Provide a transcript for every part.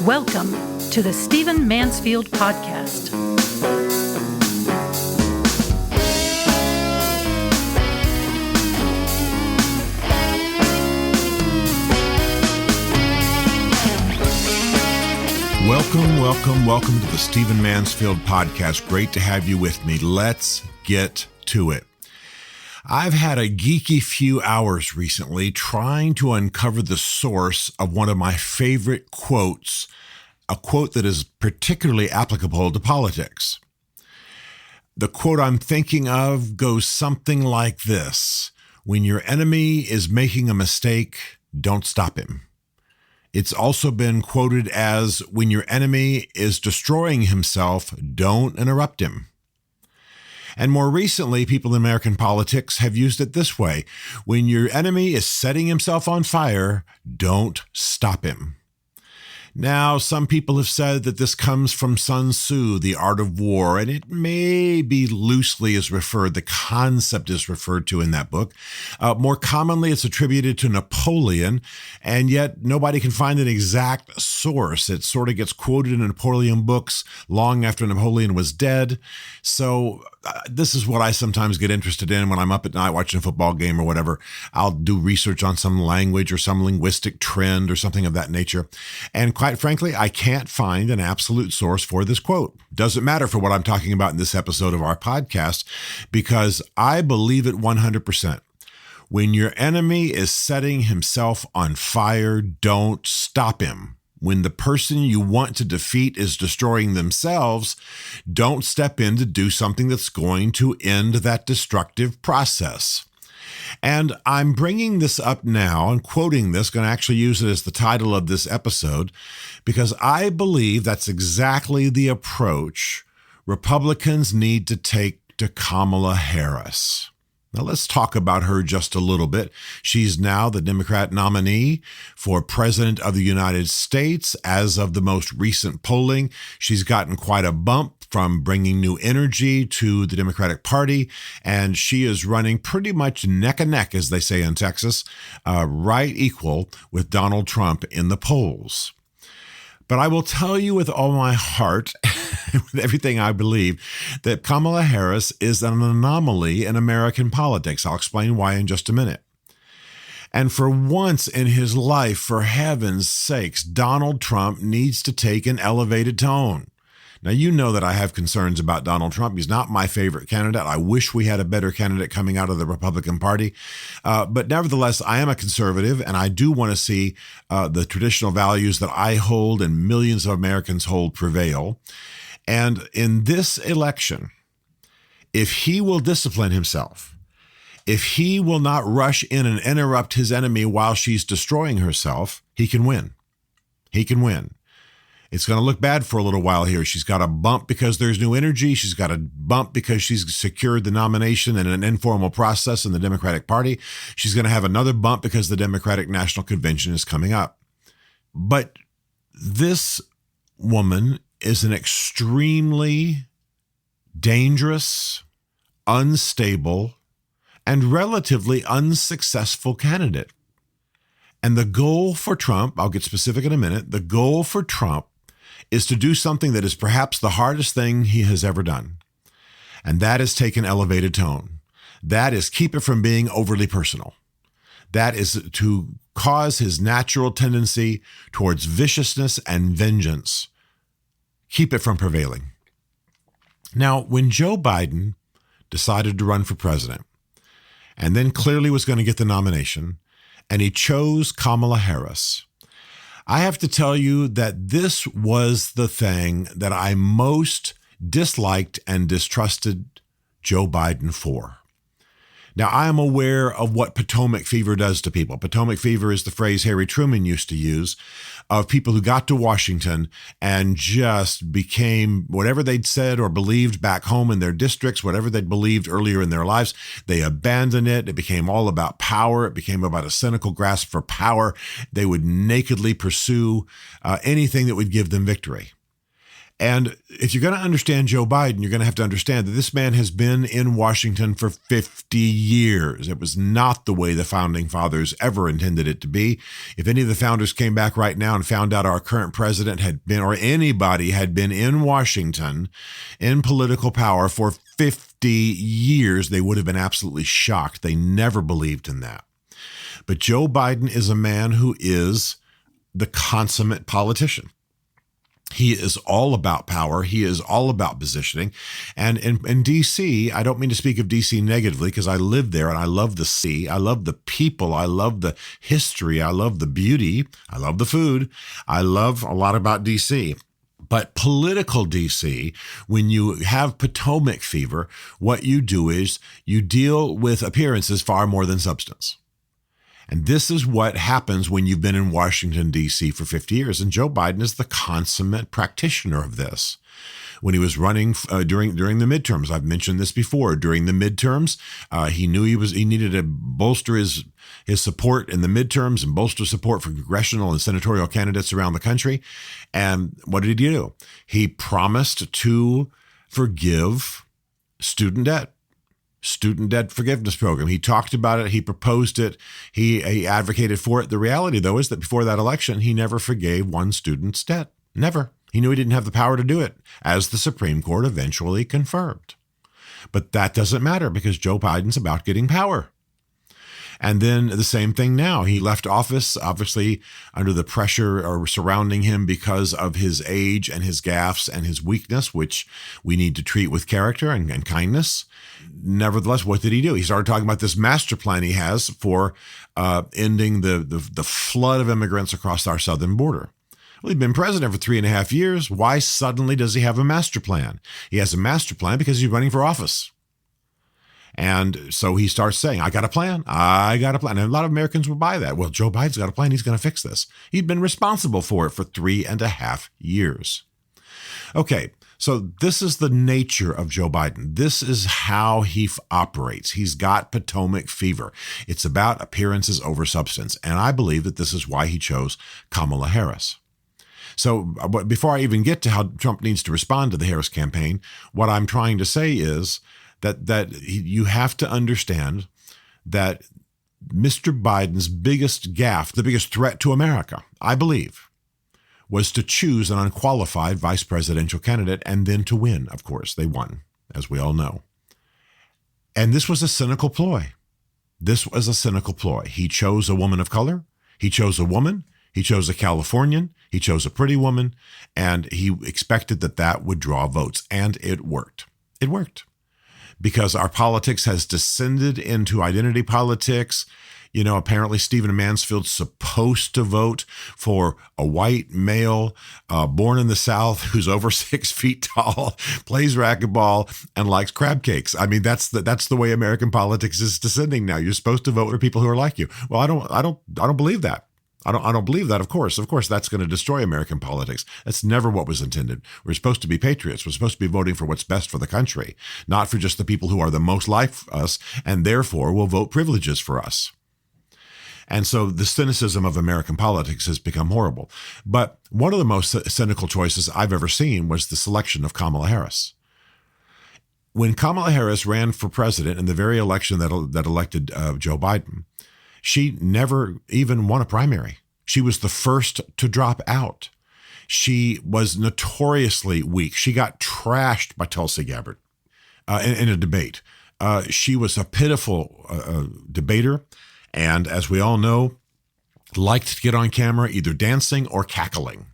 Welcome to the Stephen Mansfield Podcast. Welcome to the Stephen Mansfield Podcast. Great to have you with me. Let's get to it. I've had a geeky few hours recently trying to uncover the source of one of my favorite quotes, a quote that is particularly applicable to politics. The quote I'm thinking of goes something like this: when your enemy is making a mistake, don't stop him. It's also been quoted as, when your enemy is destroying himself, don't interrupt him. And more recently, people in American politics have used it this way: when your enemy is setting himself on fire, don't stop him. Now, some people have said that this comes from Sun Tzu, The Art of War, and it may be loosely the concept is referred to in that book. More commonly, it's attributed to Napoleon, and yet nobody can find an exact source. It sort of gets quoted in Napoleon books long after Napoleon was dead. So this is what I sometimes get interested in when I'm up at night watching a football game or whatever. I'll do research on some language or some linguistic trend or something of that nature. And quite frankly, I can't find an absolute source for this quote. Doesn't matter for what I'm talking about in this episode of our podcast, because I believe it 100%. When your enemy is setting himself on fire, don't stop him. When the person you want to defeat is destroying themselves, don't step in to do something that's going to end that destructive process. And I'm bringing this up now and quoting this, going to actually use it as the title of this episode, because I believe that's exactly the approach Republicans need to take to Kamala Harris. Now, let's talk about her just a little bit. She's now the Democrat nominee for President of the United States. As of the most recent polling, she's gotten quite a bump from bringing new energy to the Democratic Party, and she is running pretty much neck and neck, as they say in Texas, right equal with Donald Trump in the polls. But I will tell you with all my heart, with everything I believe, that Kamala Harris is an anomaly in American politics. I'll explain why in just a minute. And for once in his life, for heaven's sakes, Donald Trump needs to take an elevated tone. Now, you know that I have concerns about Donald Trump. He's not my favorite candidate. I wish we had a better candidate coming out of the Republican Party. But nevertheless, I am a conservative, and I do want to see the traditional values that I hold and millions of Americans hold prevail. And in this election, if he will discipline himself, if he will not rush in and interrupt his enemy while she's destroying herself, he can win. He can win. It's going to look bad for a little while here. She's got a bump because there's new energy. She's got a bump because she's secured the nomination in an informal process in the Democratic Party. She's going to have another bump because the Democratic National Convention is coming up. But this woman is an extremely dangerous, unstable, and relatively unsuccessful candidate. And the goal for Trump, I'll get specific in a minute, the goal for Trump is to do something that is perhaps the hardest thing he has ever done. And that is take an elevated tone. That is keep it from being overly personal. That is to cause his natural tendency towards viciousness and vengeance. Keep it from prevailing. Now, when Joe Biden decided to run for president, and then clearly was going to get the nomination, and he chose Kamala Harris, I have to tell you that this was the thing that I most disliked and distrusted Joe Biden for. Now, I am aware of what Potomac fever does to people. Potomac fever is the phrase Harry Truman used to use of people who got to Washington and just became whatever they'd said or believed back home in their districts, whatever they'd believed earlier in their lives. They abandoned it. It became all about power. It became about a cynical grasp for power. They would nakedly pursue anything that would give them victory. And if you're going to understand Joe Biden, you're going to have to understand that this man has been in Washington for 50 years. It was not the way the founding fathers ever intended it to be. If any of the founders came back right now and found out our current president had been, or anybody had been in Washington in political power for 50 years, they would have been absolutely shocked. They never believed in that. But Joe Biden is a man who is the consummate politician. He is all about power. He is all about positioning. And in D.C., I don't mean to speak of D.C. negatively because I live there and I love the sea. I love the people. I love the history. I love the beauty. I love the food. I love a lot about D.C. But political D.C., when you have Potomac fever, what you do is you deal with appearances far more than substance. And this is what happens when you've been in Washington, D.C. for 50 years. And Joe Biden is the consummate practitioner of this. When he was running during the midterms, I've mentioned this before, during the midterms, he knew he needed to bolster his support in the midterms and bolster support for congressional and senatorial candidates around the country. And what did he do? He promised to forgive student debt forgiveness program. He talked about it. He proposed it. He advocated for it. The reality, though, is that before that election, he never forgave one student's debt. Never. He knew he didn't have the power to do it, as the Supreme Court eventually confirmed. But that doesn't matter because Joe Biden's about getting power. And then the same thing now. He left office, obviously under the pressure surrounding him because of his age and his gaffes and his weakness, which we need to treat with character and kindness. Nevertheless, what did he do? He started talking about this master plan he has for ending the flood of immigrants across our southern border. Well, he'd been president for 3.5 years. Why suddenly does he have a master plan? He has a master plan because he's running for office. And so he starts saying, I got a plan. And a lot of Americans will buy that. Well, Joe Biden's got a plan. He's going to fix this. He'd been responsible for it for 3.5 years. Okay, so this is the nature of Joe Biden. This is how he operates. He's got Potomac fever. It's about appearances over substance. And I believe that this is why he chose Kamala Harris. So before I even get to how Trump needs to respond to the Harris campaign, what I'm trying to say is that you have to understand that Mr. Biden's biggest gaffe, the biggest threat to America, I believe, was to choose an unqualified vice presidential candidate and then to win. Of course, they won, as we all know. And this was a cynical ploy. This was a cynical ploy. He chose a woman of color. He chose a woman. He chose a Californian. He chose a pretty woman. And he expected that would draw votes. And it worked. It worked. Because our politics has descended into identity politics. You know, apparently Stephen Mansfield's supposed to vote for a white male born in the South who's over 6 feet tall, plays racquetball, and likes crab cakes. I mean, that's the way American politics is descending now. You're supposed to vote for people who are like you. Well, I don't believe that. I don't believe that, of course. Of course, that's going to destroy American politics. That's never what was intended. We're supposed to be patriots. We're supposed to be voting for what's best for the country, not for just the people who are the most like us and therefore will vote privileges for us. And so the cynicism of American politics has become horrible. But one of the most cynical choices I've ever seen was the selection of Kamala Harris. When Kamala Harris ran for president in the very election that elected Joe Biden, she never even won a primary. She was the first to drop out. She was notoriously weak. She got trashed by Tulsi Gabbard in a debate. She was a pitiful debater, and as we all know, liked to get on camera either dancing or cackling.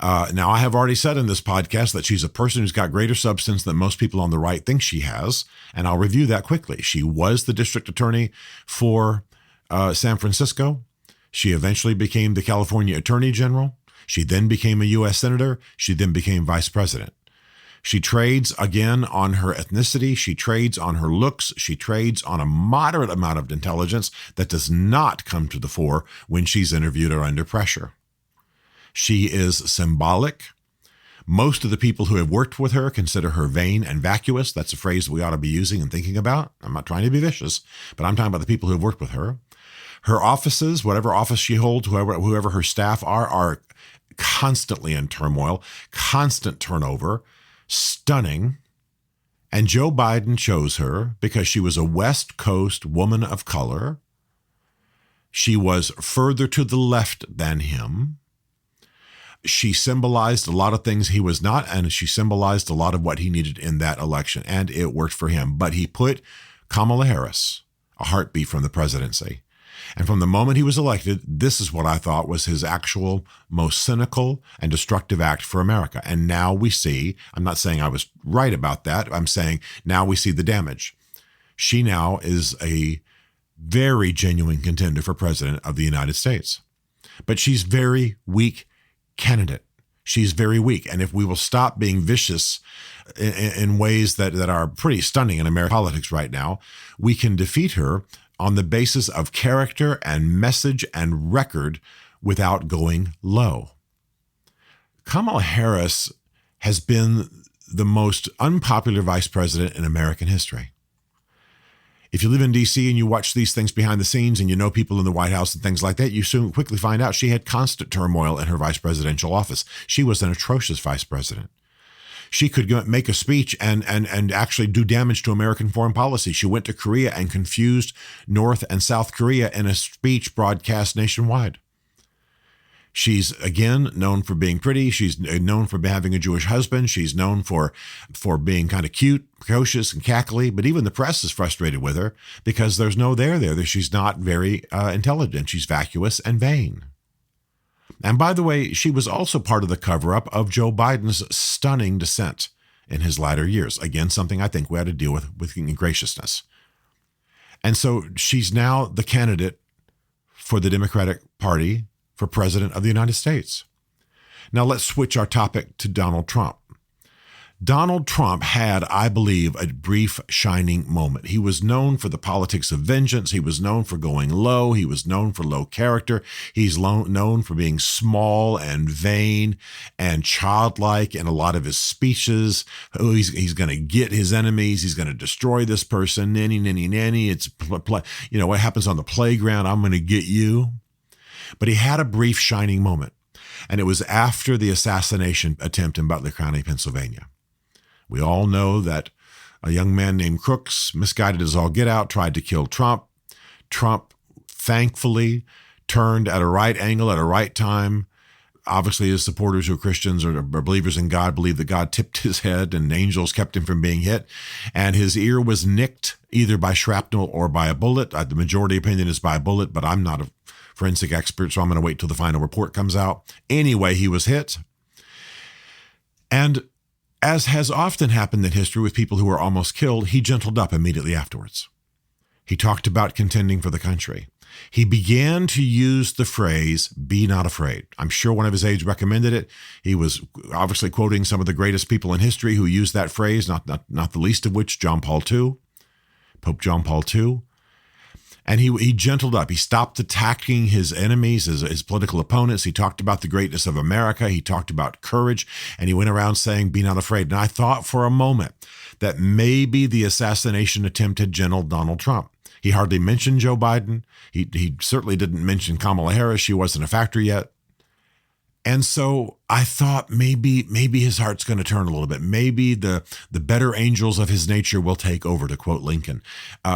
Now, I have already said in this podcast that she's a person who's got greater substance than most people on the right think she has, and I'll review that quickly. She was the district attorney for San Francisco. She eventually became the California Attorney General. She then became a U.S. Senator. She then became Vice President. She trades again on her ethnicity. She trades on her looks. She trades on a moderate amount of intelligence that does not come to the fore when she's interviewed or under pressure. She is symbolic. Most of the people who have worked with her consider her vain and vacuous. That's a phrase we ought to be using and thinking about. I'm not trying to be vicious, but I'm talking about the people who have worked with her. Her offices, whatever office she holds, whoever her staff are constantly in turmoil, constant turnover, stunning. And Joe Biden chose her because she was a West Coast woman of color. She was further to the left than him. She symbolized a lot of things he was not, and she symbolized a lot of what he needed in that election, and it worked for him. But he put Kamala Harris, a heartbeat from the presidency. And from the moment he was elected, this is what I thought was his actual most cynical and destructive act for America. And now we see, I'm not saying I was right about that, I'm saying now we see the damage. She now is a very genuine contender for president of the United States. But she's very weak candidate. She's very weak. And if we will stop being vicious in ways that are pretty stunning in American politics right now, we can defeat her on the basis of character and message and record without going low. Kamala Harris has been the most unpopular vice president in American history. If you live in D.C. and you watch these things behind the scenes and you know people in the White House and things like that, you soon quickly find out she had constant turmoil in her vice presidential office. She was an atrocious vice president. She could make a speech and actually do damage to American foreign policy. She went to Korea and confused North and South Korea in a speech broadcast nationwide. She's, again, known for being pretty. She's known for having a Jewish husband. She's known for being kind of cute, precocious, and cackly. But even the press is frustrated with her because there's no there. She's not very intelligent. She's vacuous and vain. And by the way, she was also part of the cover-up of Joe Biden's stunning descent in his latter years. Again, something I think we had to deal with graciousness. And so she's now the candidate for the Democratic Party for president of the United States. Now let's switch our topic to Donald Trump. Donald Trump had, I believe, a brief shining moment. He was known for the politics of vengeance. He was known for going low. He was known for low character. He's known for being small and vain and childlike in a lot of his speeches. Oh, he's going to get his enemies. He's going to destroy this person. Nanny, nanny, nanny. It's, what happens on the playground. I'm going to get you. But he had a brief shining moment, and it was after the assassination attempt in Butler County, Pennsylvania. We all know that a young man named Crooks, misguided as all get out, tried to kill Trump. Trump, thankfully, turned at a right angle at a right time. Obviously, his supporters who are Christians or believers in God believe that God tipped his head and angels kept him from being hit. And his ear was nicked either by shrapnel or by a bullet. The majority opinion is by a bullet, but I'm not a forensic expert, so I'm going to wait till the final report comes out. Anyway, he was hit. And as has often happened in history with people who were almost killed, he gentled up immediately afterwards. He talked about contending for the country. He began to use the phrase, "be not afraid." I'm sure one of his aides recommended it. He was obviously quoting some of the greatest people in history who used that phrase, not the least of which Pope John Paul II. And he gentled up. He stopped attacking his enemies, his political opponents. He talked about the greatness of America. He talked about courage, and he went around saying, "Be not afraid." And I thought for a moment that maybe the assassination attempt had gentled Donald Trump. He hardly mentioned Joe Biden. He certainly didn't mention Kamala Harris. She wasn't a factor yet. And so I thought maybe his heart's going to turn a little bit. Maybe the better angels of his nature will take over, to quote Lincoln.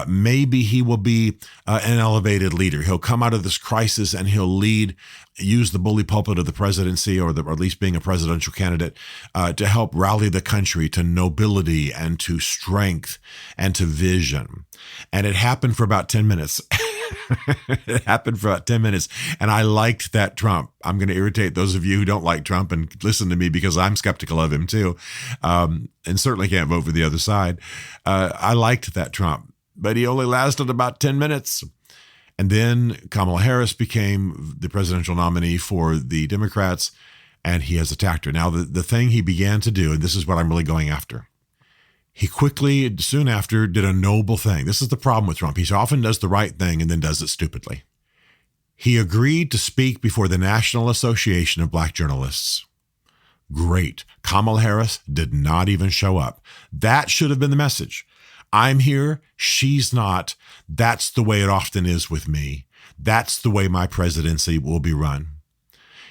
Maybe he will be an elevated leader. He'll come out of this crisis and he'll use the bully pulpit of the presidency, or at least being a presidential candidate, to help rally the country to nobility and to strength and to vision. And it happened for about 10 minutes. It happened for about 10 minutes. And I liked that Trump. I'm going to irritate those of you who don't like Trump and listen to me because I'm skeptical of him too. And certainly can't vote for the other side. I liked that Trump, but he only lasted about 10 minutes. And then Kamala Harris became the presidential nominee for the Democrats, and he has attacked her. Now, the thing he began to do, and this is what I'm really going after, he quickly, soon after, did a noble thing. This is the problem with Trump. He often does the right thing and then does it stupidly. He agreed to speak before the National Association of Black Journalists. Great. Kamala Harris did not even show up. That should have been the message. I'm here. She's not. That's the way it often is with me. That's the way my presidency will be run.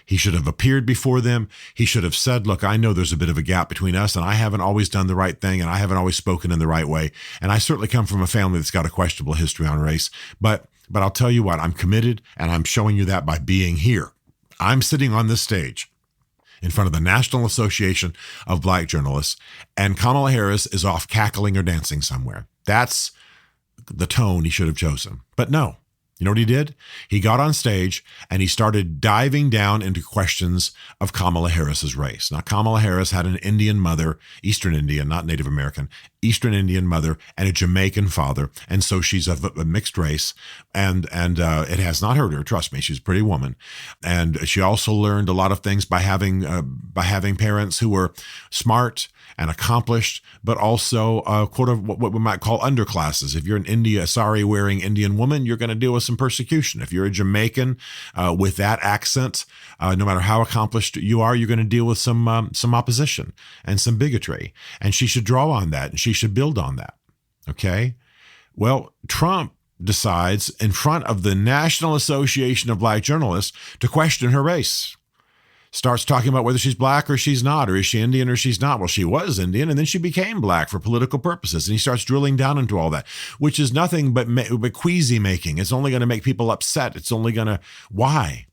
He should have appeared before them. He should have said, look, I know there's a bit of a gap between us, and I haven't always done the right thing, and I haven't always spoken in the right way. And I certainly come from a family that's got a questionable history on race. But I'll tell you what, I'm committed, and I'm showing you that by being here. I'm sitting on this stage in front of the National Association of Black Journalists, and Kamala Harris is off cackling or dancing somewhere. That's the tone he should have chosen. But no. You know what he did? He got on stage and he started diving down into questions of Kamala Harris's race. Now, Kamala Harris had an Indian mother, Eastern Indian, not Native American, Eastern Indian mother and a Jamaican father. And so she's of a mixed race. And it has not hurt her. Trust me, she's a pretty woman. And she also learned a lot of things by having parents who were smart and accomplished, but also what we might call underclasses. If you're an sari-wearing Indian woman, you're going to deal with some persecution. If you're a Jamaican with that accent, no matter how accomplished you are, you're going to deal with some opposition and some bigotry. And she should draw on that, and she should build on that. Okay? Well, Trump decides in front of the National Association of Black Journalists to question her race. Starts talking about whether she's black or she's not, or is she Indian or she's not. Well, she was Indian, and then she became black for political purposes. And he starts drilling down into all that, which is nothing but queasy making. It's only going to make people upset. It's only going to, why?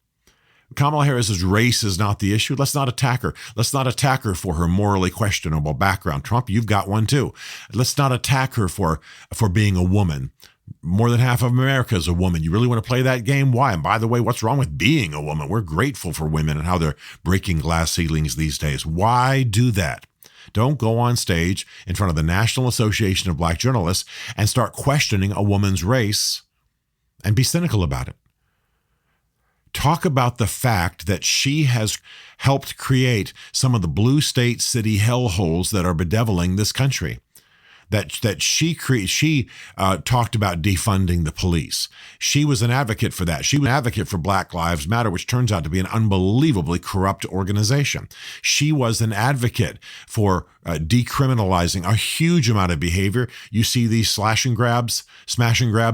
Kamala Harris's race is not the issue. Let's not attack her. Let's not attack her for her morally questionable background. Trump, you've got one too. Let's not attack her for being a woman. More than half of America is a woman. You really want to play that game? Why? And by the way, what's wrong with being a woman? We're grateful for women and how they're breaking glass ceilings these days. Why do that? Don't go on stage in front of the National Association of Black Journalists and start questioning a woman's race and be cynical about it. Talk about the fact that she has helped create some of the blue state city hellholes that are bedeviling this country. That she talked about defunding the police. She was an advocate for that. She was an advocate for Black Lives Matter, which turns out to be an unbelievably corrupt organization. She was an advocate for decriminalizing a huge amount of behavior. You see these smash and grabs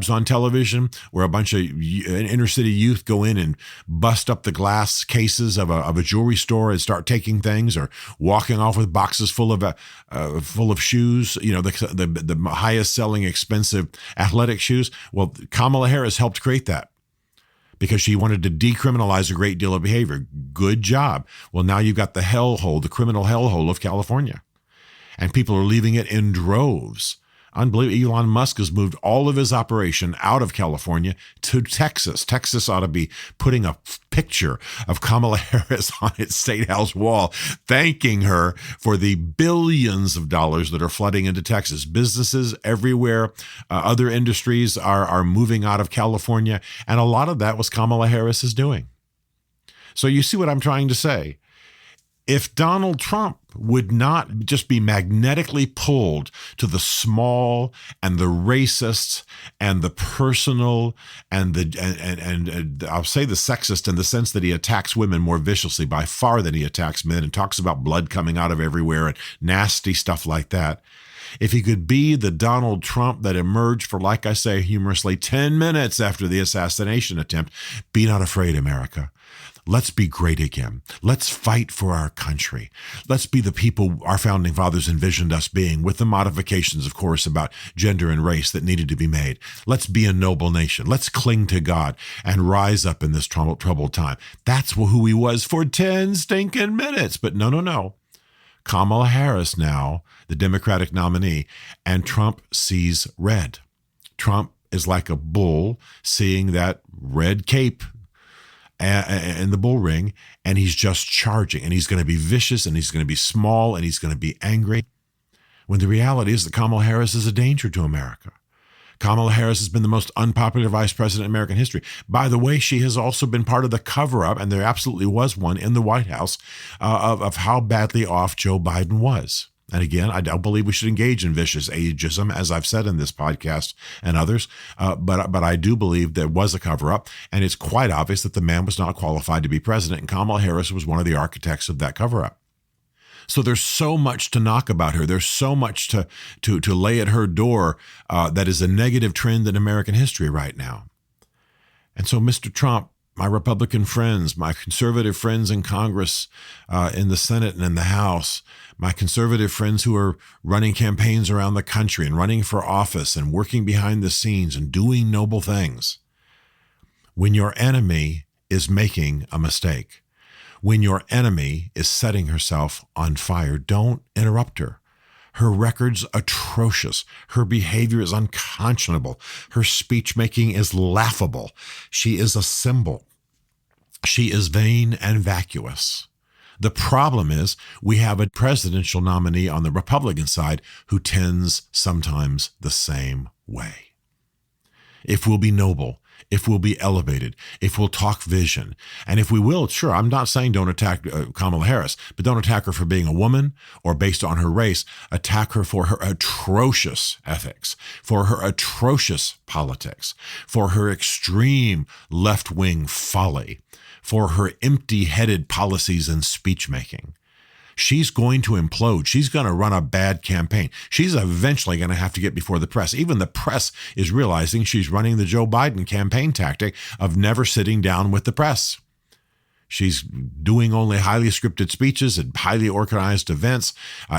on television where a bunch of inner city youth go in and bust up the glass cases of a jewelry store and start taking things, or walking off with boxes full of shoes, the highest selling expensive athletic shoes. Well, Kamala Harris helped create that because she wanted to decriminalize a great deal of behavior. Good job. Well, now you've got the criminal hellhole of California. And people are leaving it in droves. Unbelievable. Elon Musk has moved all of his operation out of California to Texas. Texas ought to be putting a picture of Kamala Harris on its State House wall, thanking her for the billions of dollars that are flooding into Texas. Businesses everywhere, other industries are moving out of California. And a lot of that was Kamala Harris's doing. So you see what I'm trying to say. If Donald Trump would not just be magnetically pulled to the small and the racist and the personal and I'll say the sexist in the sense that he attacks women more viciously by far than he attacks men, and talks about blood coming out of everywhere and nasty stuff like that. If he could be the Donald Trump that emerged for, like I say humorously, 10 minutes after the assassination attempt, be not afraid, America. Let's be great again. Let's fight for our country. Let's be the people our founding fathers envisioned us being, with the modifications, of course, about gender and race that needed to be made. Let's be a noble nation. Let's cling to God and rise up in this troubled time. That's who he was for 10 stinking minutes. But no. Kamala Harris now, the Democratic nominee, and Trump sees red. Trump is like a bull seeing that red cape in the bull ring, and he's just charging, and he's going to be vicious, and he's going to be small, and he's going to be angry, when the reality is that Kamala Harris is a danger to America. Kamala Harris has been the most unpopular vice president in American history. By the way, she has also been part of the cover-up, and there absolutely was one in the White House, of how badly off Joe Biden was. And again, I don't believe we should engage in vicious ageism, as I've said in this podcast and others. But I do believe there was a cover-up, and it's quite obvious that the man was not qualified to be president, and Kamala Harris was one of the architects of that cover-up. So there's so much to knock about her. There's so much to lay at her door that is a negative trend in American history right now. And so, Mr. Trump, my Republican friends, my conservative friends in Congress, in the Senate and in the House, my conservative friends who are running campaigns around the country and running for office and working behind the scenes and doing noble things. When your enemy is making a mistake, when your enemy is setting herself on fire, don't interrupt her. Her record's atrocious. Her behavior is unconscionable. Her speech-making is laughable. She is a symbol. She is vain and vacuous. The problem is we have a presidential nominee on the Republican side who tends sometimes the same way. If we'll be noble, if we'll be elevated, if we'll talk vision, and if we will, sure, I'm not saying don't attack Kamala Harris, but don't attack her for being a woman or based on her race. Attack her for her atrocious ethics, for her atrocious politics, for her extreme left-wing folly, for her empty-headed policies and speech-making. She's going to implode. She's going to run a bad campaign. She's eventually going to have to get before the press. Even the press is realizing she's running the Joe Biden campaign tactic of never sitting down with the press. She's doing only highly scripted speeches at highly organized events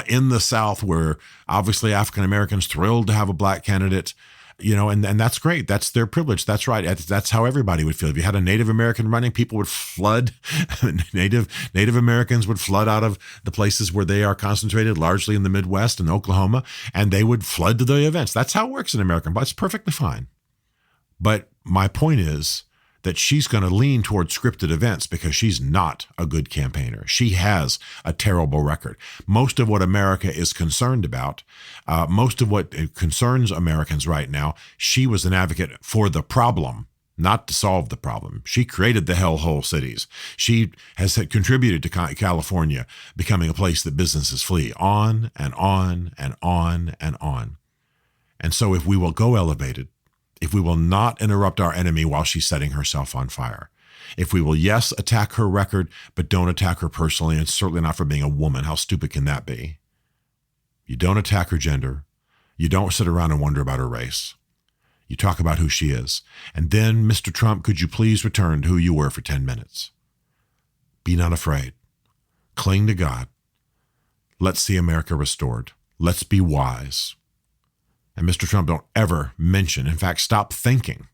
in the South, where obviously African Americans thrilled to have a black candidate. And that's great. That's their privilege. That's right. That's how everybody would feel. If you had a Native American running, people would flood. Native Americans would flood out of the places where they are concentrated, largely in the Midwest and Oklahoma, and they would flood to the events. That's how it works in America. But it's perfectly fine. But my point is that she's going to lean towards scripted events because she's not a good campaigner. She has a terrible record. Most of what America is concerned about, most of what concerns Americans right now, she was an advocate for the problem, not to solve the problem. She created the hellhole cities. She has contributed to California becoming a place that businesses flee, on and on and on and on. And so if we will go elevated, if we will not interrupt our enemy while she's setting herself on fire, if we will, yes, attack her record, but don't attack her personally, and certainly not for being a woman. How stupid can that be? You don't attack her gender. You don't sit around and wonder about her race. You talk about who she is. And then, Mr. Trump, could you please return to who you were for 10 minutes? Be not afraid. Cling to God. Let's see America restored. Let's be wise. And Mr. Trump, don't ever mention, in fact, stop thinking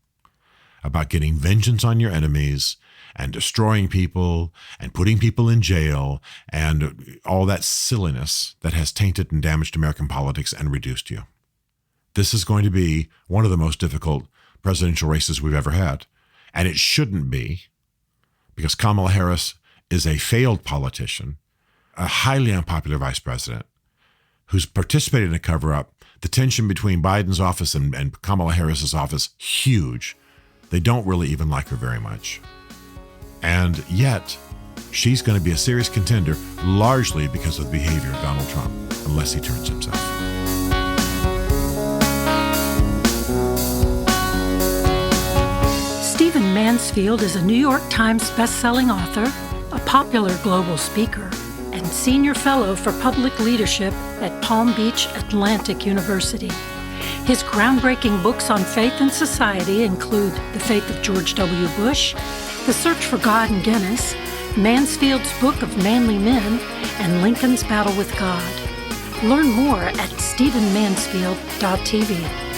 about getting vengeance on your enemies and destroying people and putting people in jail and all that silliness that has tainted and damaged American politics and reduced you. This is going to be one of the most difficult presidential races we've ever had. And it shouldn't be, because Kamala Harris is a failed politician, a highly unpopular vice president who's participated in a cover-up. The tension between Biden's office and Kamala Harris's office, huge. They don't really even like her very much. And yet, she's going to be a serious contender, largely because of the behavior of Donald Trump, unless he turns himself. Stephen Mansfield is a New York Times bestselling author, a popular global speaker, and senior fellow for public leadership at Palm Beach Atlantic University. His groundbreaking books on faith and society include The Faith of George W. Bush, The Search for God in Guinness, Mansfield's Book of Manly Men, and Lincoln's Battle with God. Learn more at stephenmansfield.tv.